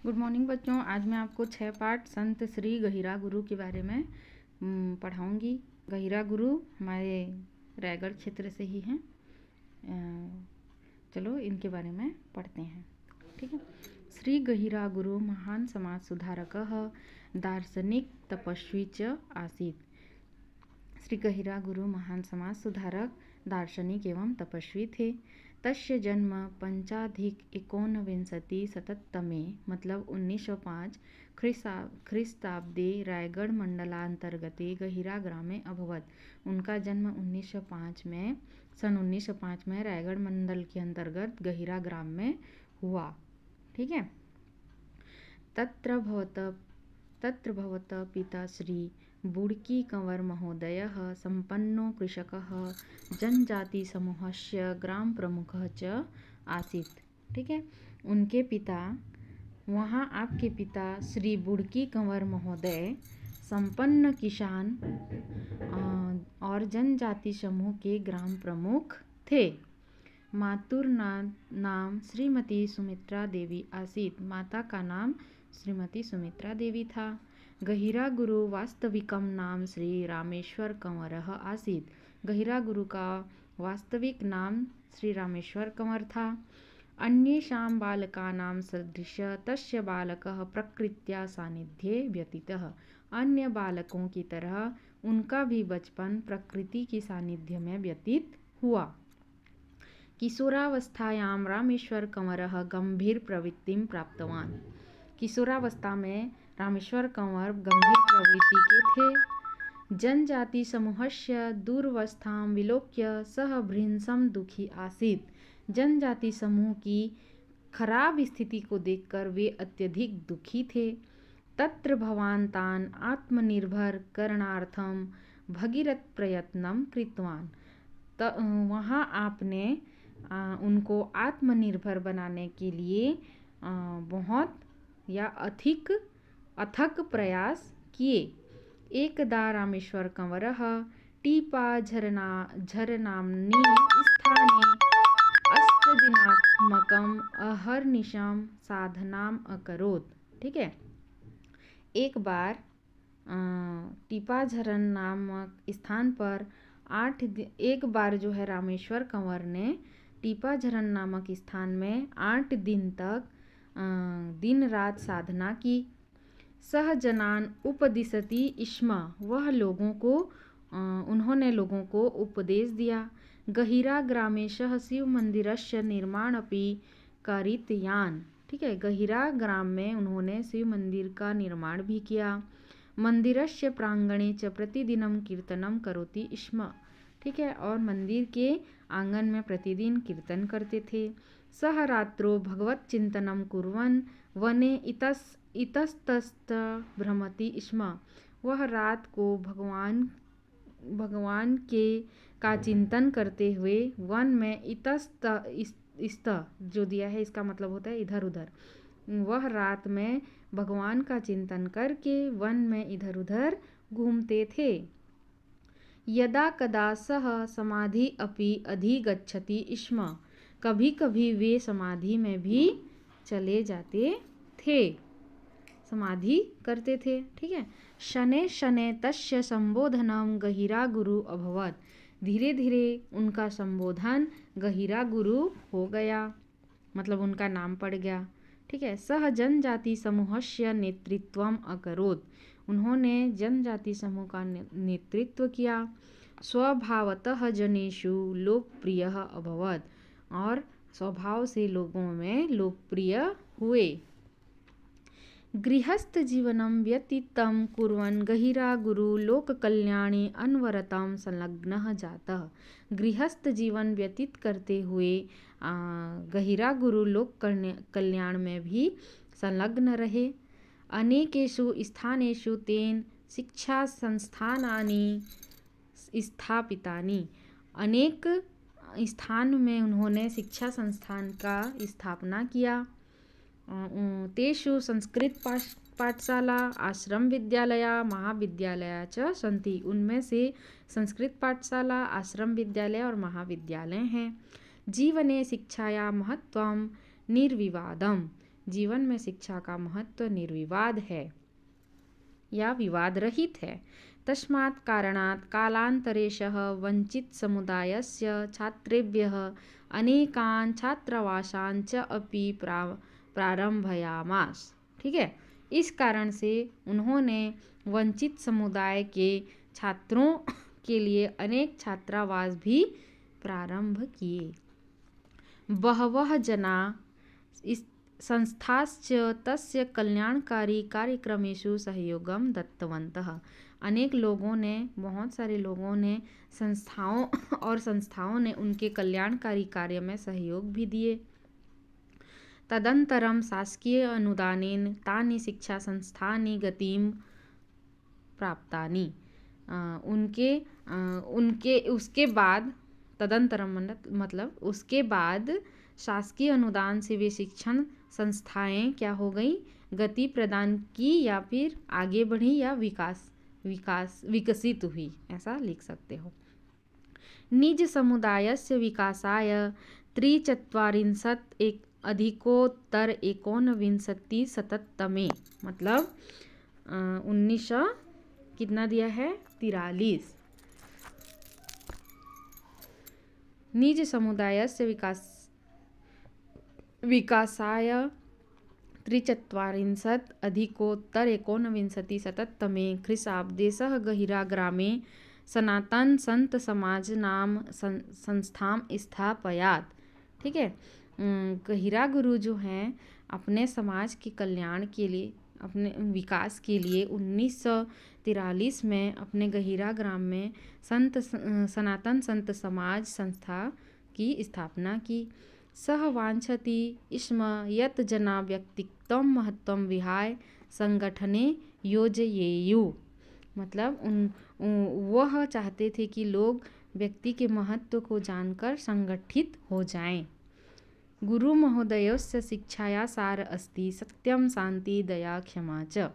Good morning बच्चों। आज मैं आपको 6 पाठ संत श्री गहिरा गुरु के बारे में पढ़ाऊंगी। गहिरा गुरु हमारे रायगढ़ क्षेत्र से ही हैं। चलो इनके बारे में पढ़ते हैं, ठीक है। श्री गहिरा गुरु महान समाज सुधारकः दार्शनिक तपस्वी च आसीत्। श्री गहिरा गुरु महान समाज सुधारक, दार्शनिक एवं तपस्वी थे। तस्य जन्म 5+19 मतलब 1905 ख्रीस्ताब्दे रायगढ़ मंडलांतर्गते गहिरा ग्रामे अभवत्। उनका जन्म 1905 में सन 1905 में रायगढ़ मंडल के अंतर्गत गहिरा ग्राम में हुआ, ठीक है। तत्र भवत पिता श्री बुड़की कंवर महोदयः संपन्नो कृषकः जनजाति समूहस्य ग्राम प्रमुखः च आसीत्, ठीक है। उनके पिता, वहाँ आपके पिता श्री बुड़की कंवर महोदय संपन्न किसान और जनजाति समूह के ग्राम प्रमुख थे। मातुर नाम श्रीमती सुमित्रा देवी आसीत्। माता का नाम श्रीमती सुमित्रा देवी था। गहिरा गुरु वास्तविकम नाम श्री रामेश्वर कंवरः आसीत्। गहिरा गुरु का वास्तविक नाम श्री रामेश्वर कंवर था। अन्येषां बालकानां सदृश तस्य बालकः प्रकृत्या सानिध्ये व्यतीतः। अन्य बालकों की तरह उनका भी बचपन प्रकृति की सानिध्य में व्यतीत हुआ। किशोरावस्थायां रामेश्वर कंवरः गंभीर प्रवृत्तिं प्राप्तवान्। किशोरावस्था में रामेश्वर कंवर गंभीर प्रवृत्ति के थे। जनजाति समूहस्य दुर्वस्थां विलोक्य सह भृंसं दुखी आसीत्। जनजाति समूह की खराब स्थिति को देखकर वे अत्यधिक दुखी थे। तत्र भवान् तान् आत्मनिर्भर करणार्थं भगीरथ प्रयत्नं कृतवान्। वहाँ आपने उनको आत्मनिर्भर बनाने के लिए बहुत या अथक प्रयास किए। एकदा रामेश्वर कंवरः टीपा झरनाम्नि स्थाने अष्टदिनात्मकम् अहर्निशं साधनाम् अकरोत्, ठीक है। एक बार टीपा झरन नामक स्थान पर एक बार जो है रामेश्वर कंवर ने टीपा झरन नामक स्थान में 8 दिन तक दिन रात साधना की। सहजनान उपदिशति स्म, वह उन्होंने लोगों को उपदेश दिया। गहिरा ग्रामेशः शिव मंदिरस्य निर्माणपि कारितयान्, ठीक है। गहिरा ग्राम में उन्होंने शिव मंदिर का निर्माण भी किया। मंदिरस्य प्रांगणे च प्रतिदिनं कीर्तनं करोति स्म, ठीक है। और मंदिर के आंगन में प्रतिदिन कीर्तन करते थे। सह रात्रो भगवत चिंतनं कुर्वन् वने इतस्ततः भ्रमति स्म, वह रात को भगवान के का चिंतन करते हुए वन में इतस्त जो दिया है इसका मतलब होता है इधर उधर। वह रात में भगवान का चिंतन करके वन में इधर उधर घूमते थे। यदा कदा सह समाधि अपि अधिगच्छति स्म, कभी कभी वे समाधि में भी चले जाते थे, समाधि करते थे, ठीक है। शनै शनै तस्य संबोधनं गहिरा गुरु अभवत्। धीरे धीरे उनका संबोधन गहिरा गुरु हो गया, मतलब उनका नाम पड़ गया, ठीक है। सह जनजाति समूहस्य नेतृत्वम् अकरोत्, उन्होंने जनजाति समूह का नेतृत्व किया। स्वभावतः जनेषु लोकप्रियः अभवत्, और स्वभाव से लोगों में लोकप्रिय हुए। गृहस्थ जीवनं व्यतीतं कुर्वन् गहिरा गुरु लोक कल्याणे अनवरतं संलग्नः जातः। गृहस्थ जीवन व्यतीत करते हुए गहिरा गुरु लोक कल्याण में भी संलग्न रहे। अनेकेषु स्थानेषु तेन शिक्षा संस्थानानि स्थापितानि, अनेक स्थान में उन्होंने शिक्षा संस्थान का स्थापना किया। तेषु संस्कृत पाठशाला आश्रम विद्यालया महाविद्यालया च सन्ति, उनमें से संस्कृत पाठशाला आश्रम विद्यालय और महाविद्यालय हैं। जीवने शिक्षाया महत्वं निर्विवादम, जीवन में शिक्षा का महत्व निर्विवाद है या विवाद रहित है। तस्मात् कारणात् कालान्तरेशः वंचित समुदायस्य छात्रेभ्यः अनेकान् छात्रावासान् च अपि प्रारंभयामास। ठीक है, इस कारण से उन्होंने वंचित समुदाय के छात्रों के लिए अनेक छात्रावास भी प्रारंभ किए। बहवः जना इस संस्थाश्च तस्य कल्याणकारी कार्यक्रमेषु सहयोगं दत्तवन्तः। अनेक लोगों ने, बहुत सारे लोगों ने, संस्थाओं ने उनके कल्याणकारी कार्य में सहयोग भी दिए। तदनन्तरं शासकीय अनुदानेन तानि शिक्षा संस्थानि गतिं प्राप्तानि। उसके बाद तदनन्तरम मतलब उसके बाद शासकीय अनुदान से वे शिक्षण संस्थाएं क्या हो गई, गति प्रदान की या फिर आगे बढ़ी या विकसित हुई, ऐसा लिख सकते हो। निज समुदायस्य विकासाय 43 अधिकोत्तर 19 मतलब 1900 कितना दिया है 43। निज समुदायस्य विकासाय 43 अधिकोत्तर 19 ख्रीष्टाब्दे सः गहिरा ग्रामे सनातन संत समाज नाम संस्थाम स्थापयात। ठीक है, गहिरा गुरु जो हैं अपने समाज के कल्याण के लिए, अपने विकास के लिए 1943 में अपने गहिरा ग्राम में सनातन संत समाज संस्था की स्थापना की। सह वांछति स्म यत् जना व्यक्तित्वं महत्वं विहाय संगठने योजयेयुः। मतलब वह चाहते थे कि लोग व्यक्ति के महत्व को जानकर संगठित हो जाएं। गुरु महोदयस्य शिक्षाया सार अस्ति सत्यम शांति दया क्षमा च।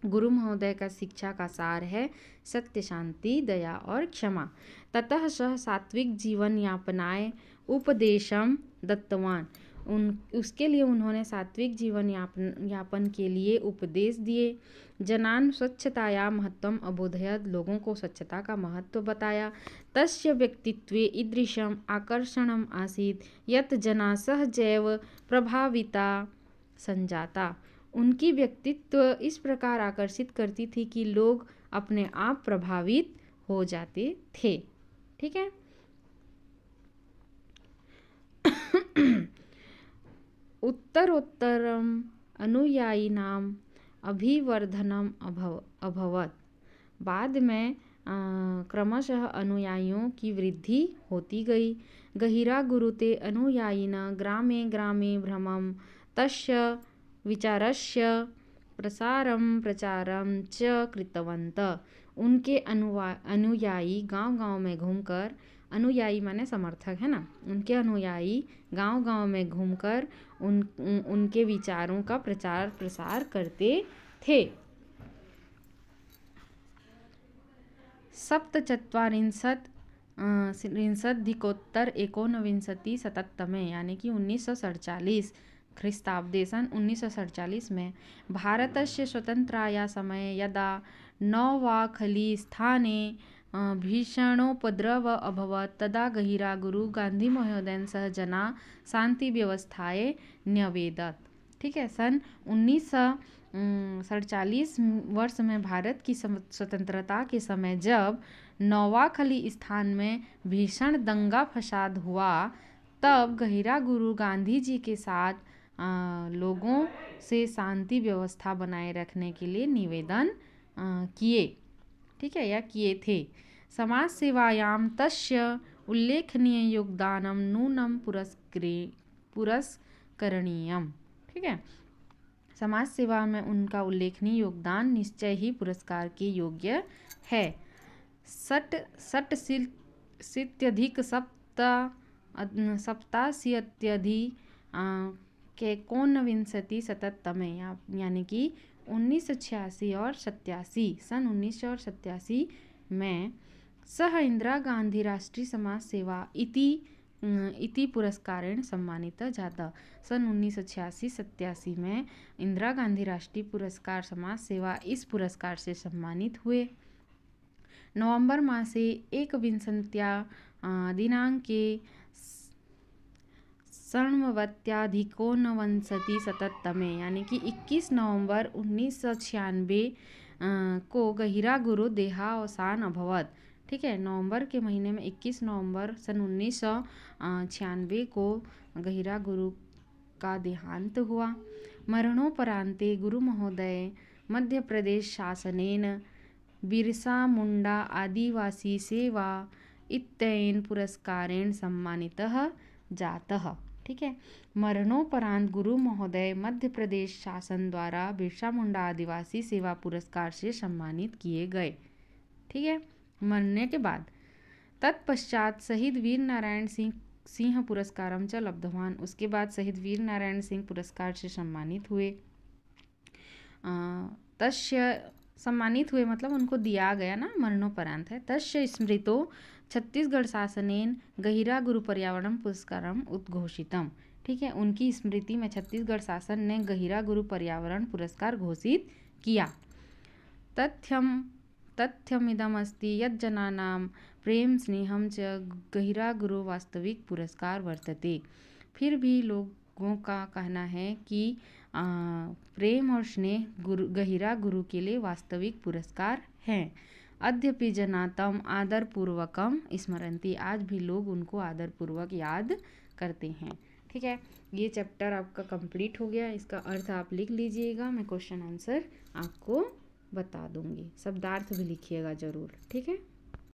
गुरु महोदय का शिक्षा का सार है सत्य, शांति, दया और क्षमा। ततः सह सात्विक जीवन यापनाय उपदेशम दत्तवान। उसके लिए उन्होंने सात्विक जीवन यापन के लिए उपदेश दिए। जनान स्वच्छताया महत्वम अबोधयत्। लोगों को स्वच्छता का महत्व बताया। तस्य व्यक्तित्वे ईदृशम आकर्षणम आसीत् यत् जना सहजैव प्रभाविता संजाता। उनकी व्यक्तित्व इस प्रकार आकर्षित करती थी कि लोग अपने आप प्रभावित हो जाते थे। ठीक है, उत्तरोत्तरम अनुयायिनाम अभिवर्धनम अभवत्। बाद में क्रमशः अनुयायियों की वृद्धि होती गई। गहिरा गुरुते अनुयायिन ग्रामे ग्रामे भ्रमं तस्य विचारस्य प्रचारं च कृतवन्तः। उनके अनुयायी गांव-गांव में घूमकर, अनुयायी माने समर्थक है ना, उनके अनुयायी गांव-गांव में घूमकर उनके विचारों का प्रचार प्रसार करते थे। 47 यानी कि 1947 ख्रीष्टाब्दे सन 1947 में भारतस्य स्वतन्त्राया समये यदा नौवाखली-स्थाने भीषणोपद्रव अभवत् तदा गहिरा गुरु गांधी महोदयेन सह जना शांति व्यवस्थाए न्यवेदत। ठीक है, सन 1947 वर्ष में भारत की स्वतंत्रता के समय जब नौवाखली स्थान में भीषण दंगा फसाद हुआ, तब गहिरा गुरु गांधी जी के साथ लोगों से शांति व्यवस्था बनाए रखने के लिए निवेदन किए। ठीक है, या किए थे। समाज सेवायाम तस्य उल्लेखनीय योगदानम नूनम पुरस्करणीयम। ठीक है, समाज सेवा में उनका उल्लेखनीय योगदान निश्चय ही पुरस्कार के योग्य है। 87 यानी कि 1986 और 87 सन 1987 में सह इंदिरा गांधी राष्ट्रीय समाज सेवा इति इति पुरस्कारेण सम्मानितः जातः। सन 1986-87 में इंदिरा गांधी राष्ट्रीय पुरस्कार समाज सेवा इस पुरस्कार से सम्मानित हुए। नवंबर मासे एकविंशत्या दिनाङ्के षण्णवत्याधिकोनविंशतिशततमे यानी कि 21 नवंबर 1996 को गहिरा गुरु देहावसान अभवत। ठीक है, नवंबर के महीने में 21 नवंबर सन 1996 को गहिरा गुरु का देहांत हुआ। मरणोपरांते गुरु महोदय मध्य प्रदेश शासनेन बिरसा मुंडा आदिवासी सेवा इत्यनेन पुरस्कारेण सम्मानितः जातः। ठीक है, मरणोपरांत गुरु महोदय मध्य प्रदेश शासन द्वारा बिरसा मुंडा आदिवासी सेवा पुरस्कार से सम्मानित किए गए। ठीक है, मरने के बाद तत्पश्चात शहीद वीर नारायण सिंह पुरस्कारम च लब्धवान। उसके बाद शहीद वीर नारायण सिंह पुरस्कार से सम्मानित हुए। तस्य सम्मानित हुए मतलब उनको दिया गया ना, मरणोपरांत है। तस्य स्मृतो छत्तीसगढ़ शासनेन गहिरा गुरु पर्यावरण पुरस्कारम उद्घोषितम। ठीक है, उनकी स्मृति में छत्तीसगढ़ शासन ने गहिरा गुरु पर्यावरण पुरस्कार घोषित किया। तथ्यमिदमस्ति यत् जनानां प्रेम स्नेहम च गहिरा गुरु वास्तविक पुरस्कार वर्तते। फिर भी लोगों का कहना है कि प्रेम और स्नेह गहिरा गुरु के लिए वास्तविक पुरस्कार हैं। अद्यपि जनातम आदरपूर्वकम स्मरन्ति, आज भी लोग उनको आदरपूर्वक याद करते हैं। ठीक है, ये चैप्टर आपका कंप्लीट हो गया। इसका अर्थ आप लिख लीजिएगा, मैं क्वेश्चन आंसर आपको बता दूंगी। शब्दार्थ भी लिखिएगा ज़रूर। ठीक है।